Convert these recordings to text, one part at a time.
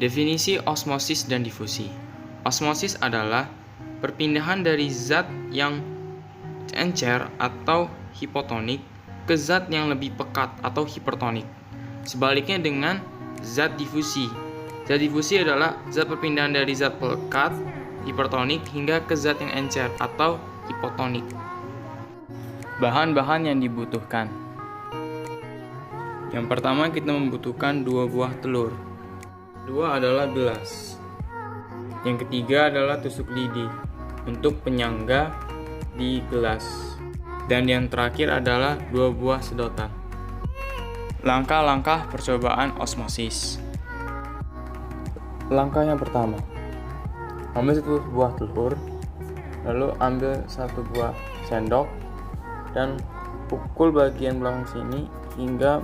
Definisi osmosis dan difusi. Osmosis adalah perpindahan dari zat yang encer atau hipotonik ke zat yang lebih pekat atau hipertonik. Sebaliknya dengan zat difusi. Zat difusi adalah zat perpindahan dari zat pekat, hipertonik, hingga ke zat yang encer atau hipotonik. Bahan-bahan yang dibutuhkan. Yang pertama, kita membutuhkan 2 buah telur. 2 adalah gelas. Yang ketiga adalah tusuk lidi untuk penyangga di gelas. Dan yang terakhir adalah 2 buah sedotan. Langkah-langkah percobaan osmosis. Langkah yang pertama, ambil 1 buah telur, lalu ambil 1 buah sendok dan pukul bagian belakang sini hingga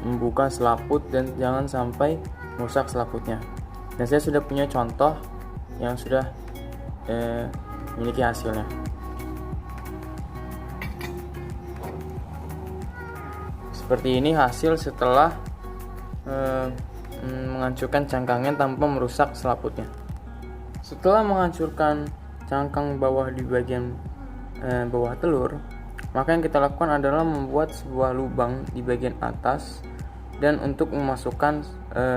membuka selaput dan jangan sampai merusak selaputnya. Dan saya sudah punya contoh yang sudah memiliki hasilnya. Seperti ini hasil setelah menghancurkan cangkangnya tanpa merusak selaputnya. Setelah menghancurkan cangkang bawah di bagian bawah telur, maka yang kita lakukan adalah membuat sebuah lubang di bagian atas dan untuk memasukkan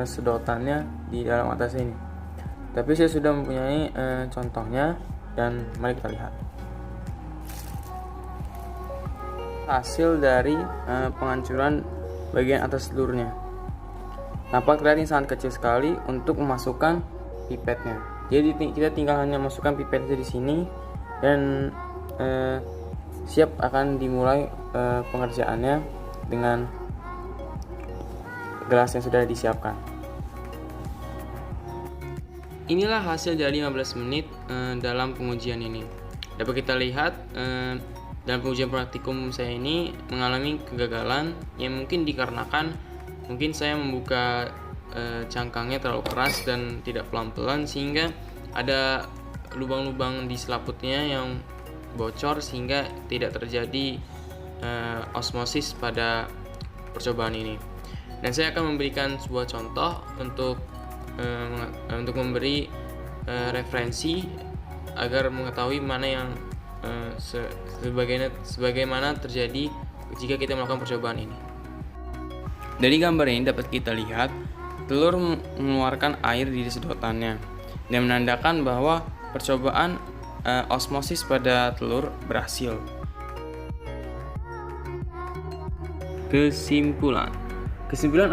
sedotannya di dalam atas ini. Tapi saya sudah mempunyai contohnya dan mari kita lihat. Hasil dari penghancuran bagian atas telurnya. Nampak terlihat ini sangat kecil sekali untuk memasukkan pipetnya. Jadi kita tinggal hanya masukkan pipetnya di sini dan siap akan dimulai pengerjaannya dengan gelas yang sudah disiapkan. Inilah hasil dari 15 menit dalam pengujian ini. Dapat kita lihat dalam pengujian praktikum saya ini mengalami kegagalan yang mungkin dikarenakan mungkin saya membuka cangkangnya terlalu keras dan tidak pelan-pelan sehingga ada lubang-lubang di selaputnya yang bocor sehingga tidak terjadi osmosis pada percobaan ini. Dan saya akan memberikan sebuah contoh untuk memberi referensi agar mengetahui mana yang sebagaimana terjadi jika kita melakukan percobaan ini. Dari gambar ini dapat kita lihat telur mengeluarkan air di sedotannya dan menandakan bahwa percobaan osmosis pada telur berhasil. Kesimpulan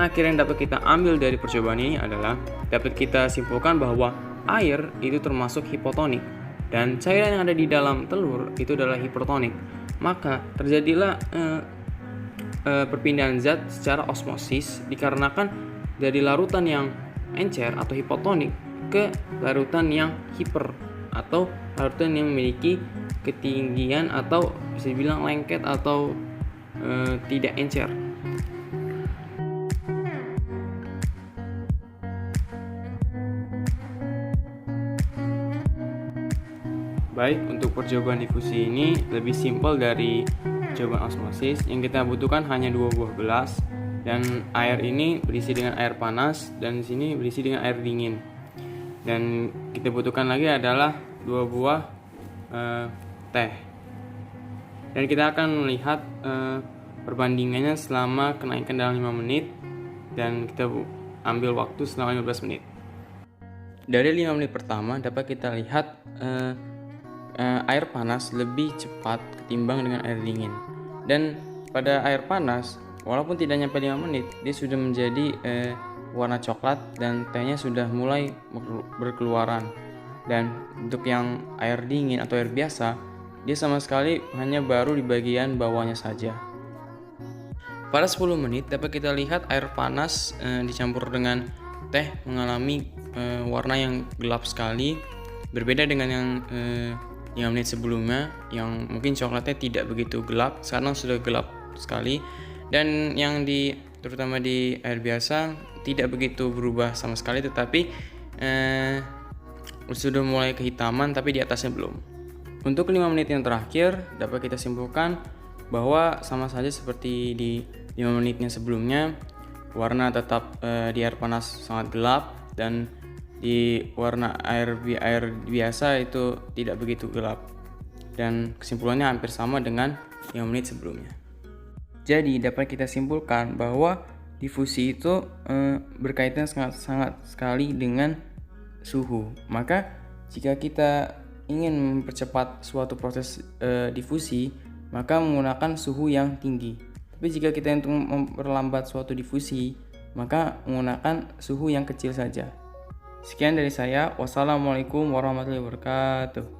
akhir yang dapat kita ambil dari percobaan ini adalah dapat kita simpulkan bahwa air itu termasuk hipotonik dan cairan yang ada di dalam telur itu adalah hipertonik. Maka terjadilah perpindahan zat secara osmosis dikarenakan dari larutan yang encer atau hipotonik ke larutan yang hiper atau larutan yang memiliki ketinggian atau bisa dibilang lengket atau tidak encer. Baik, untuk percobaan difusi ini lebih simpel dari percobaan osmosis. Yang kita butuhkan hanya 2 buah gelas dan air ini berisi dengan air panas dan di sini berisi dengan air dingin. Dan kita butuhkan lagi adalah 2 buah teh. Dan kita akan melihat perbandingannya selama kenaikan dalam 5 menit dan kita ambil waktu selama 15 menit. Dari 5 menit pertama dapat kita lihat air panas lebih cepat ketimbang dengan air dingin. Dan pada air panas, walaupun tidak nyampe 5 menit, dia sudah menjadi warna coklat dan tehnya sudah mulai berkeluaran. Dan untuk yang air dingin atau air biasa, dia sama sekali hanya baru di bagian bawahnya saja. Pada 10 menit dapat kita lihat air panas dicampur dengan teh mengalami warna yang gelap sekali, berbeda dengan yang 5 menit sebelumnya yang mungkin coklatnya tidak begitu gelap, sekarang sudah gelap sekali. Dan yang terutama di air biasa tidak begitu berubah sama sekali, tetapi sudah mulai kehitaman tapi di atasnya belum. Untuk 5 menit yang terakhir dapat kita simpulkan bahwa sama saja seperti di 5 menitnya sebelumnya, warna tetap di air panas sangat gelap, dan di warna air biasa itu tidak begitu gelap. Dan kesimpulannya hampir sama dengan 5 menit sebelumnya. Jadi dapat kita simpulkan bahwa difusi itu berkaitan sangat sekali dengan suhu. Maka jika kita ingin mempercepat suatu proses difusi, maka menggunakan suhu yang tinggi. Tapi jika kita untuk memperlambat suatu difusi, maka menggunakan suhu yang kecil saja. Sekian dari saya. Wassalamualaikum warahmatullahi wabarakatuh.